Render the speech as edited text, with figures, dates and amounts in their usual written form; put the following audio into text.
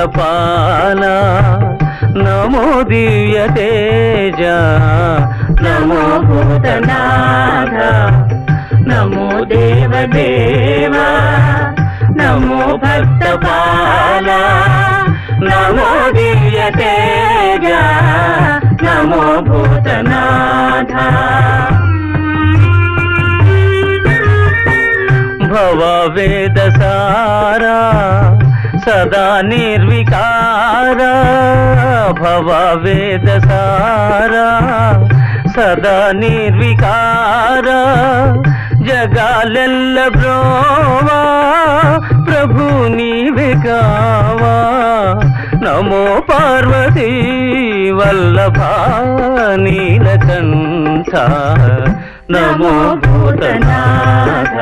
భక్తపాల నమో దివ్య తేజ నమో భూతనాథ నమో దేవదేవా నమో భక్తపాల నమో దివ్య తేజ నమో భూతనాథ భవ వేదసారా సదా నిర్వికార భవ వేదసారా సదా నిర్వికార జగాలెల్ల బ్రోవా ప్రభు నీవే కావా నమో పార్వతీ వల్లభ నీలకంఠ నమో భూతనాథ